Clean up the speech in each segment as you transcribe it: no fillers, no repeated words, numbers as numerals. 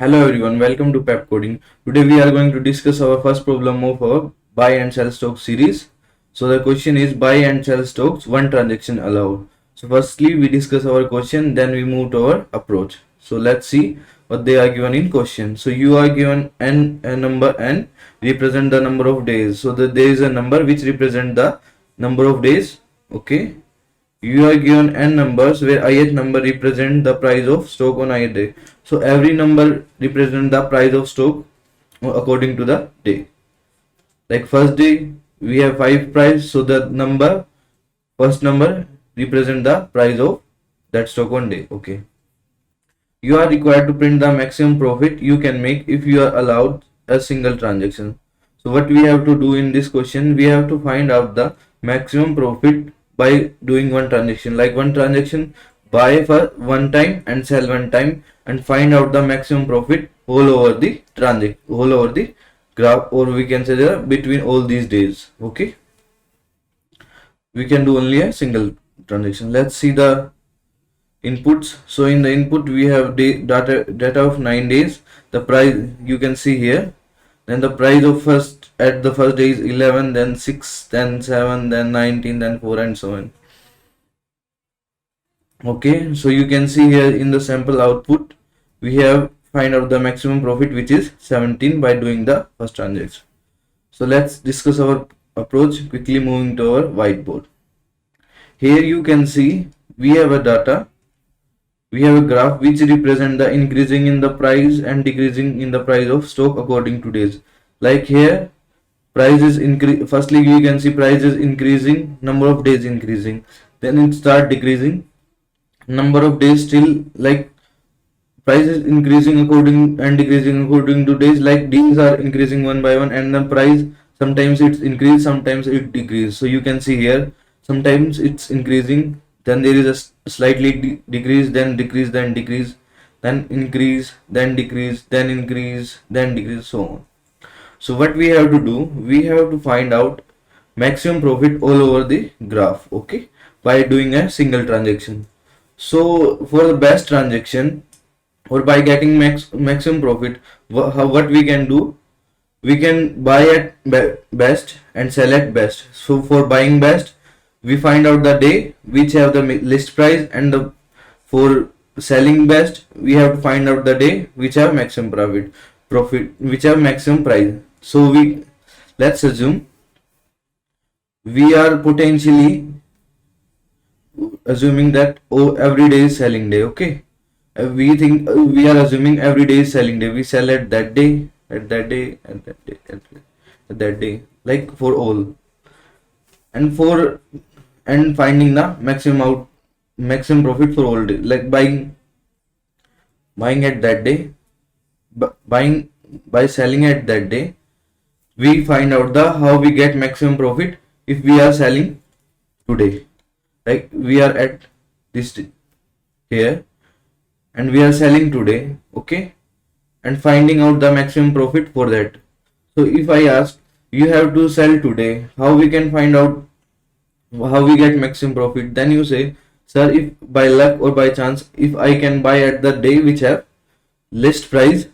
Hello everyone, welcome to Pep Coding. Today we are going to discuss our first problem of our buy and sell stock series. So the question is buy and sell stocks, one transaction allowed. So firstly we discuss our question, then we move to our approach. So let's see what they are given in question. So you are given n, a number n represent the number of days. So there is a number which represent the number of days. Okay. You are given n numbers where ith number represent the price of stock on ith day. So every number represent the price of stock according to the day. Like first day we have 5 price, so the first number represent the price of that stock on day. Okay. You are required to print the maximum profit you can make if you are allowed a single transaction. So what we have to do in this question, we have to find out the maximum profit by doing one transaction. Like one transaction, buy for one time and sell one time, and find out the maximum profit all over the all over the graph, or we can say that between all these days. Okay, we can do only a single transaction. Let's see the inputs. So in the input we have data of 9 days. The price you can see here. Then the price of the first day is 11, then 6, then 7, then 19, then 4, and so on. Okay, so you can see here in the sample output we have find out the maximum profit, which is 17, by doing the first transaction. So let's discuss our approach, quickly moving to our whiteboard. Here you can see we have a data. We have a graph which represent the increasing in the price and decreasing in the price of stock according to days. Like here, price is increase. Firstly, you can see price is increasing, number of days increasing. Then it start decreasing, number of days still, like price is increasing according and decreasing according to days. Like days are increasing one by one, and the price sometimes it's increase, sometimes it decrease. So you can see here, sometimes it's increasing, then there is a slightly decrease, then decrease, then decrease, then increase, then decrease, then increase, then decrease, so on. So what we have to do, we have to find out maximum profit all over the graph, okay, by doing a single transaction. So for the best transaction, or by getting maximum profit, what we can do, we can buy at best and sell at best. So for buying best, we find out the day which have the list price, and for selling best we have to find out the day which have maximum profit which have maximum price. So let's assume we are potentially assuming that every day is selling day. Okay, we think we are assuming every day is selling day. We sell at that day, at that day, at that day, at that day, like for all, and finding the maximum profit for all day, like buying at that day, buying by selling at that day, we find out the how we get maximum profit if we are selling today. Like we are at this here and we are selling today, okay, and finding out the maximum profit for that. So if I ask you have to sell today, how we can find out how we get maximum profit? Then you say, sir, if by luck or by chance, if I can buy at the day which have list price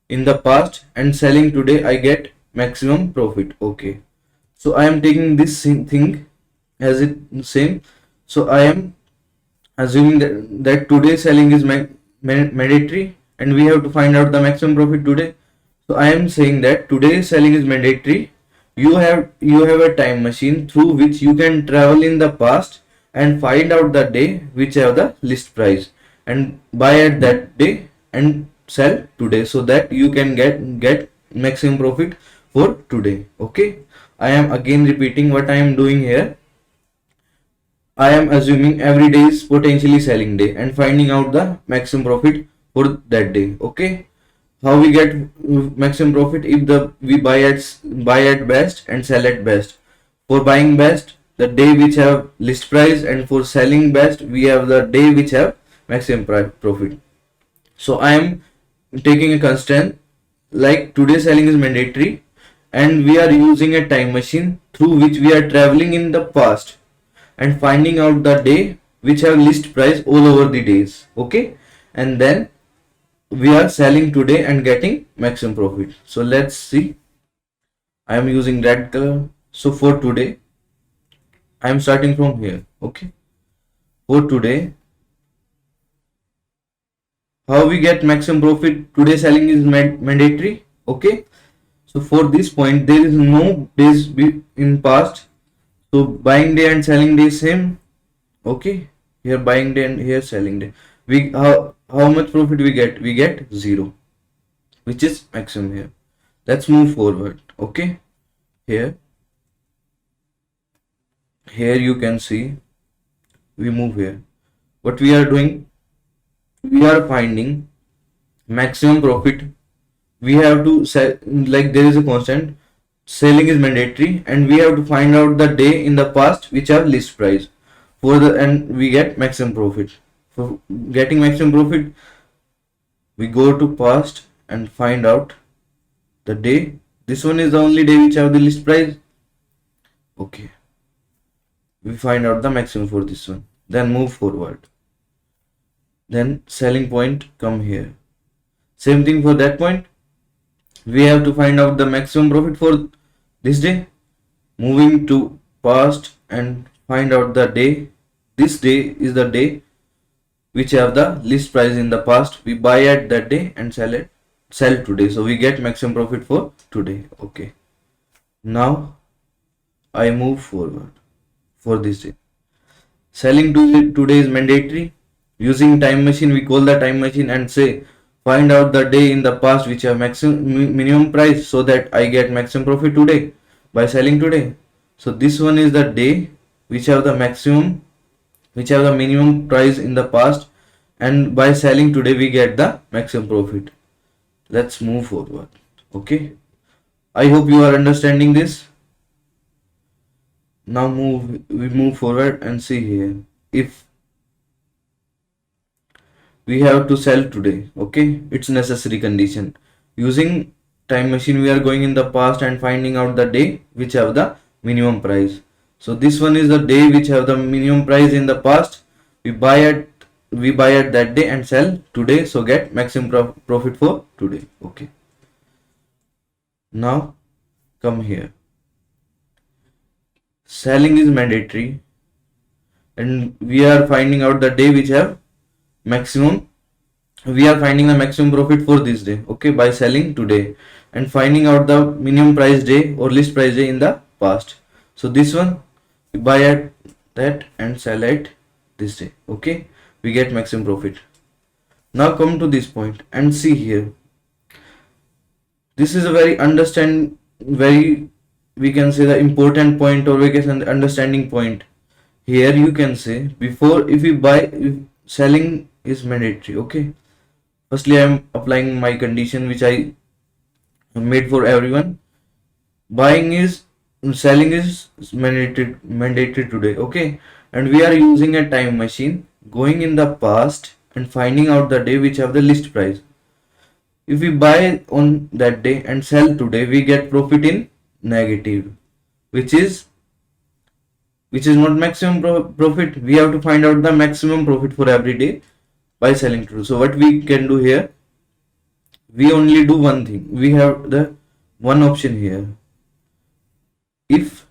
in the past and selling today, I get maximum profit. Okay, so I am taking this thing as it same. So I am assuming that today selling is mandatory and we have to find out the maximum profit today. So I am saying that today selling is mandatory. You have a time machine through which you can travel in the past and find out the day which have the list price and buy at that day and sell today, so that you can get maximum profit for today. Okay, I am again repeating what I am doing here. I am assuming every day is potentially selling day and finding out the maximum profit for that day. Okay, how we get maximum profit? If we buy at best and sell at best. For buying best, the day which have list price, and for selling best, we have the day which have maximum profit. So I am taking a constant, like today selling is mandatory and we are using a time machine through which we are traveling in the past and finding out the day which have list price all over the days. Okay, and then we are selling today and getting maximum profit. So let's see. I am using red color. So for today, I am starting from here. Okay, for today, how we get maximum profit? Today selling is mandatory. Okay, so for this point, there is no days in past. So buying day and selling day same. Okay, here buying day and here selling day. We how much profit we get? We get 0, which is maximum here. Let's move forward. Okay, here you can see we move here. What we are doing? We are finding maximum profit. We have to sell, like there is a constant. Selling is mandatory, and we have to find out the day in the past which have list price for the, and we get maximum profit. For getting maximum profit, we go to past and find out the day. This one is the only day which have the list price. Okay, we find out the maximum for this one, then move forward. Then selling point come here. Same thing for that point. We have to find out the maximum profit for this day. Moving to past and find out the day. This day is the day which have the list price in the past. We buy at that day and sell today. So we get maximum profit for today. Okay. Now I move forward for this day. Selling today is mandatory. Using time machine, we call the time machine and say find out the day in the past which have minimum price so that I get maximum profit today by selling today. So this one is the day which have the maximum, which have the minimum price in the past, and by selling today we get the maximum profit. Let's move forward. Okay, I hope you are understanding this. Now we move forward and see here. If we have to sell today, okay, it's necessary condition. Using time machine, we are going in the past and finding out the day which have the minimum price. So this one is the day which have the minimum price in the past. We buy at that day and sell today, so get maximum profit for today. Okay, now come here. Selling is mandatory, and we are finding out the day which have maximum. We are finding the maximum profit for this day, okay, by selling today and finding out the minimum price day or list price day in the past. So this one we buy at that and sell at this day. Okay, we get maximum profit. Now come to this point and see here. This is a very we can say the important point, or we can say understanding point. Here you can say before, if we buy, if selling is mandatory. Okay, firstly I am applying my condition which I made for everyone. Selling is mandatory today. Okay, and we are using a time machine, going in the past and finding out the day which have the list price. If we buy on that day and sell today, we get profit in negative, which is not maximum profit. We have to find out the maximum profit for every day by selling today. So what we can do here, we only do one thing. We have the one option here. If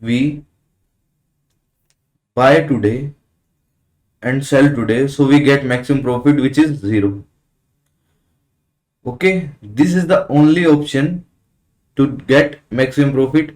we buy today and sell today, so we get maximum profit, which is 0. Okay, this is the only option to get maximum profit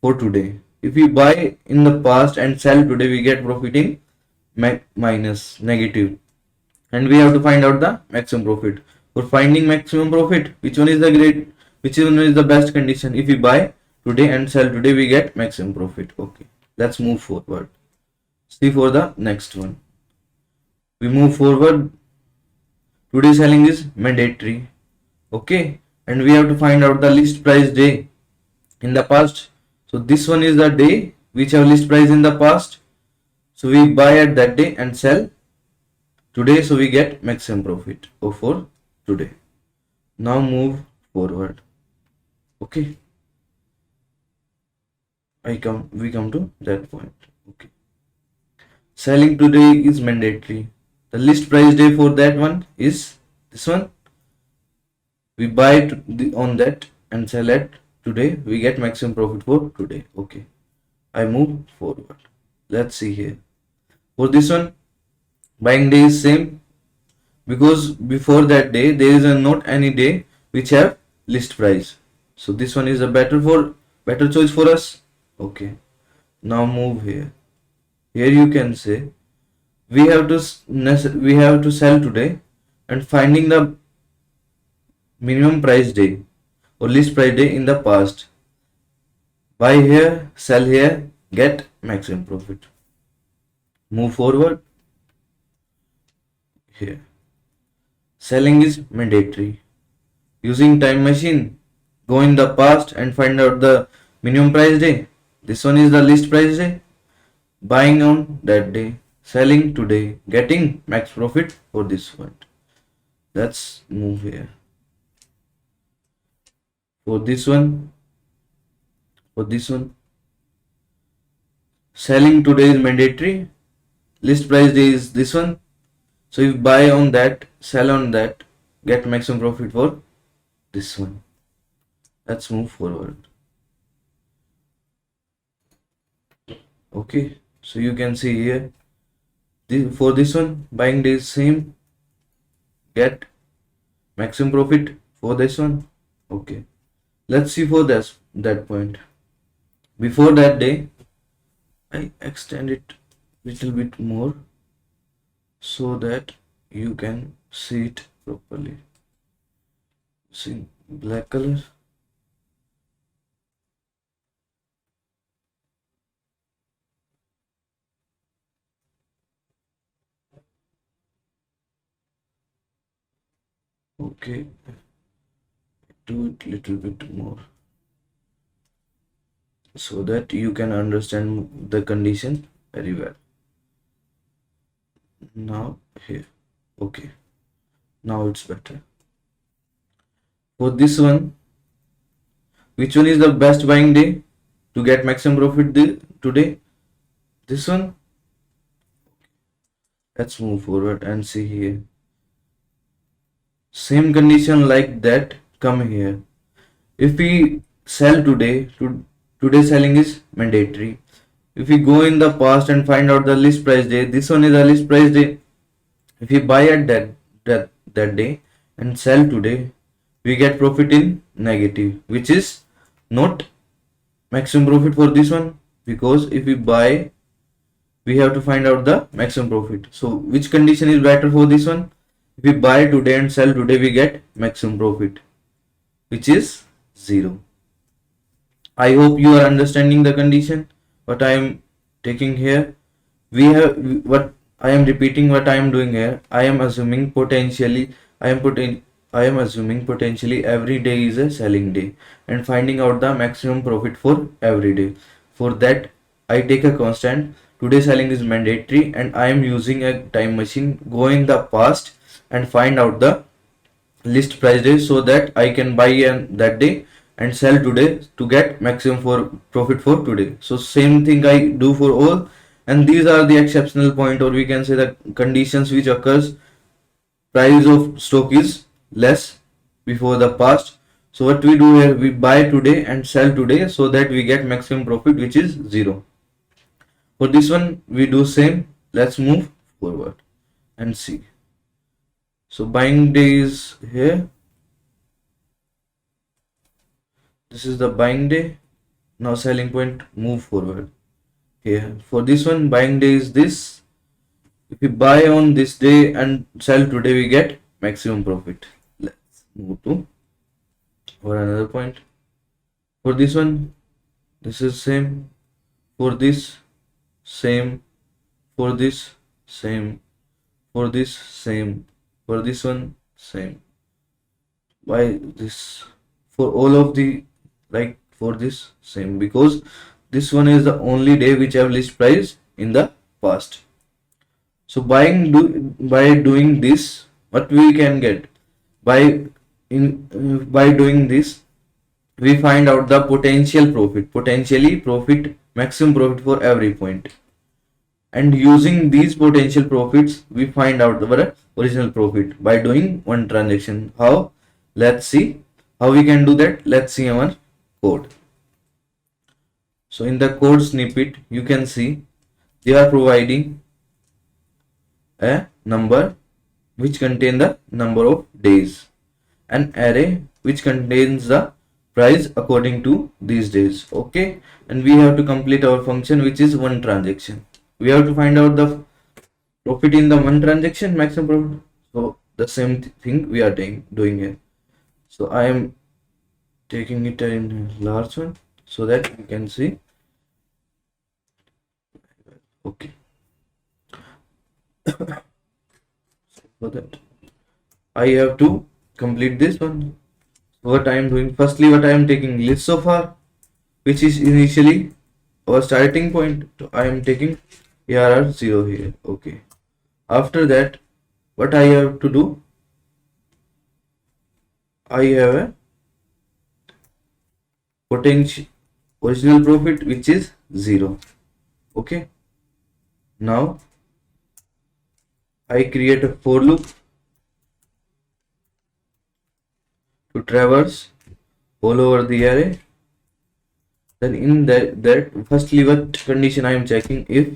for today. If we buy in the past and sell today, we get profit in minus, negative, and we have to find out the maximum profit. For finding maximum profit, which one is the best condition? If we buy today and sell today, we get maximum profit. Okay, let's move forward. See for the next one. We move forward. Today selling is mandatory. Okay, and we have to find out the list price day in the past. So this one is the day which have list price in the past. So we buy at that day and sell today, so we get maximum profit for today. Now move forward. Okay, we come to that point. Okay, selling today is mandatory. The list price day for that one is this one. We buy on that and sell it today. We get maximum profit for today. Okay. I move forward. Let's see here. For this one, buying day is same because before that day there is not any day which have list price. So this one is a better choice for us. Okay. Now move here. Here you can say we have to sell today and finding the minimum price day or list price day in the past. Buy here, sell here, get maximum profit. Move forward. Here selling is mandatory. Using time machine, go in the past and find out the minimum price day. This one is the list price day. Buying on that day, selling today, getting max profit for this one. Let's move here. For this one, selling today is mandatory. List price day is this one. So if buy on that, sell on that, get maximum profit for this one. Let's move forward. Okay, so you can see here for this one, buying day is same, get maximum profit for this one. Okay, let's see for that point. Before that day, I extend it little bit more so that you can see it properly. See black color. Okay, do it little bit more so that you can understand the condition very well. Now here, okay, now it's better. For this one, which one is the best buying day to get maximum profit today? This one. Let's move forward and see here. Same condition like that come here. If we sell today, today selling is mandatory. If we go in the past and find out the list price day, this one is the list price day. If we buy at that day and sell today, we get profit in negative, which is not maximum profit for this one, because if we buy, we have to find out the maximum profit. So which condition is better for this one? If we buy today and sell today, we get maximum profit, which is 0. I hope you are understanding the condition what I am taking here. We have what I am repeating what I am doing here. I am assuming potentially every day is a selling day and finding out the maximum profit for every day. For that, I take a constant. Today selling is mandatory and I am using a time machine, go in the past and find out the list price day so that I can buy that day and sell today to get maximum for profit for today. So same thing I do for all, and these are the exceptional point, or we can say the conditions which occurs price of stock is less before the past. So what we do here, we buy today and sell today so that we get maximum profit, which is 0. For this one we do same. Let's move forward and see. So buying day is here. This is the buying day. Now selling point, move forward here. For this one, buying day is this. If we buy on this day and sell today, we get maximum profit. Let's move to or another point. For this one, this is same. For this, same. For this, same. For this, same. For this one, same. Why this? For all of the, like for this, same, because this one is the only day which have list price in the past. So by doing this, what we can get by doing this, we find out the potentially profit, maximum profit for every point. and using these potential profits we find out our original profit by doing one transaction. How? Let's see how we can do that. Let's see our code. So in the code snippet you can see they are providing a number which contain the number of days, an array which contains the price according to these days. Okay, and we have to complete our function which is one transaction. We have to find out the profit in the one transaction, maximum profit. So the same thing we are doing here. So I am taking it in large one so that you can see. Okay. For that I have to complete this one. What I am doing, firstly what I am taking list so far, which is initially our starting point. So I am taking ARR 0 here. Okay. After that, what I have to do, I have a potential original profit which is 0. Okay. Now I create a for loop to traverse all over the array. Then in that firstly what condition I am checking, if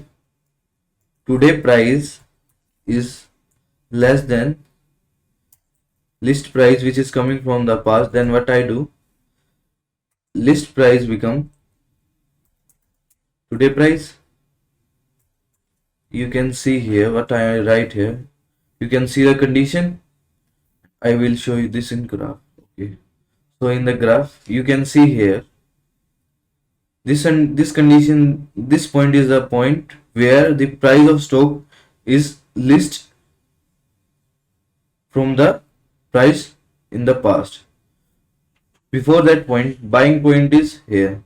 today price is less than list price which is coming from the past, then what I do, list price become today price. You can see here what I write here. You can see the condition. I will show you this in graph. Okay. So in the graph you can see here this and this condition, this point is the point where the price of stock is list from the price in the past. Before that point, buying point is here.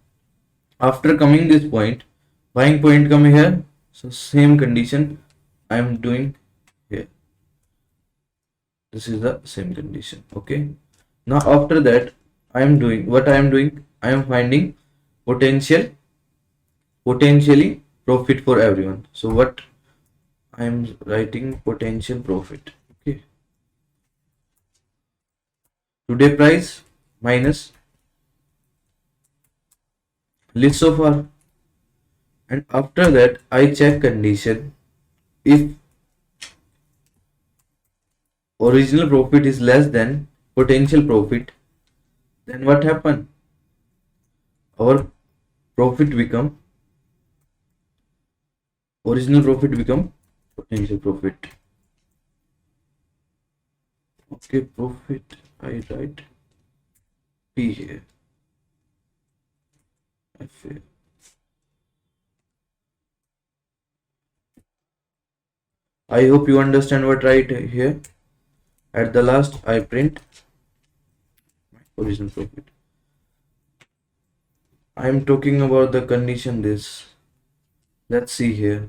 After coming this point, buying point come here. So same condition I am doing here. This is the same condition. Okay. Now after that, I am doing what I am doing. I am finding potentially profit for everyone. So what I am writing, potential profit. Okay. Today price minus list so far, and after that I check condition. If original profit is less than potential profit, then what happen? Our profit become original profit become potential profit. Okay, profit I write P here. F A. I hope you understand what right here. At the last I print original profit. I am talking about the condition this. Let's see here.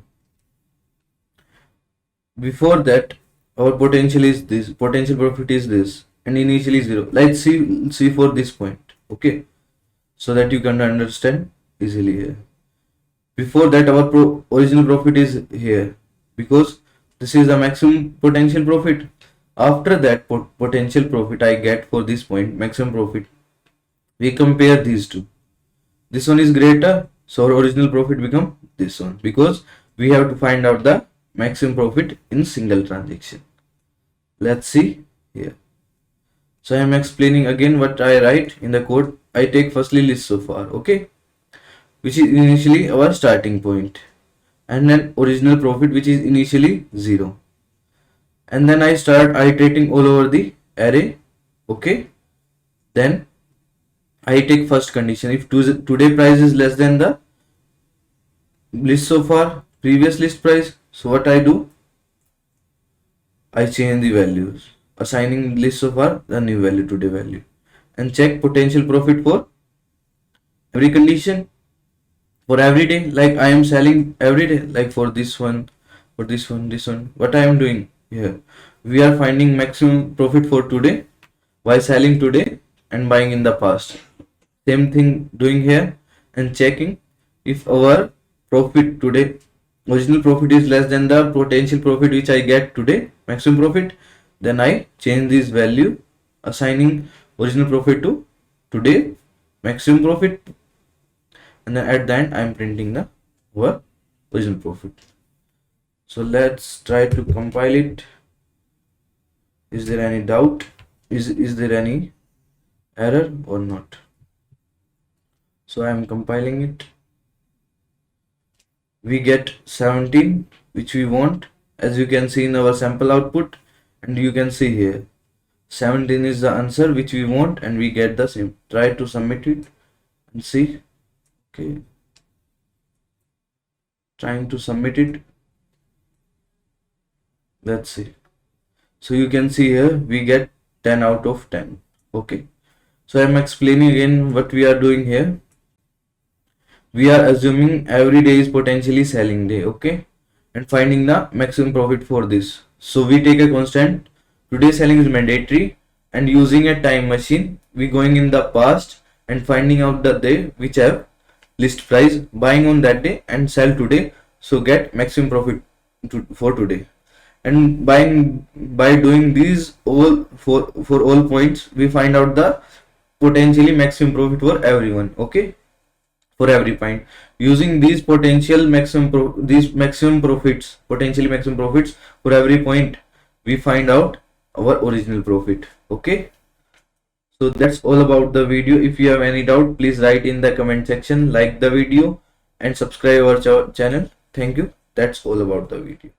Before that our potential is this, potential profit is this, and initially 0. Let's see for this point. Okay, so that you can understand easily here. Before that our original profit is here because this is the maximum potential profit. After that potential profit I get for this point, maximum profit, we compare these two. This one is greater, so our original profit become this one, because we have to find out the maximum profit in single transaction. Let's see here. So I am explaining again what I write in the code. I take firstly list so far, okay, which is initially our starting point, and then original profit which is initially 0, and then I start iterating all over the array. Okay, then I take first condition, if today price is less than the list so far previous list price. So what I do, I change the values, assigning list so far the new value, today value, and check potential profit for every condition, for every day. Like I am selling every day, like for this one, for this one. What I am doing here, we are finding maximum profit for today by selling today and buying in the past. Same thing doing here, and checking if our profit today original profit is less than the potential profit which I get today, maximum profit, then I change this value, assigning original profit to today maximum profit, and then at the end I am printing the our original profit. So let's try to compile it. Is there any doubt? Is there any error or not? So I am compiling it. We get 17 which we want, as you can see in our sample output, and you can see here 17 is the answer which we want, and we get the same. Try to submit it and see. Okay, trying to submit it. Let's see. So you can see here we get 10 out of 10. Okay, so I'm explaining again what we are doing here. We are assuming every day is potentially selling day, okay, and finding the maximum profit for this. So we take a constant, today selling is mandatory, and using a time machine, we going in the past and finding out the day which have list price, buying on that day and sell today, so get maximum profit for today. And by doing these all for all points, we find out the potentially maximum profit for everyone, okay, for every point. Using these potentially maximum profits, potentially maximum profits for every point, we find out our original profit. Okay, so that's all about the video. If you have any doubt, please write in the comment section, like the video and subscribe our channel. Thank you. That's all about the video.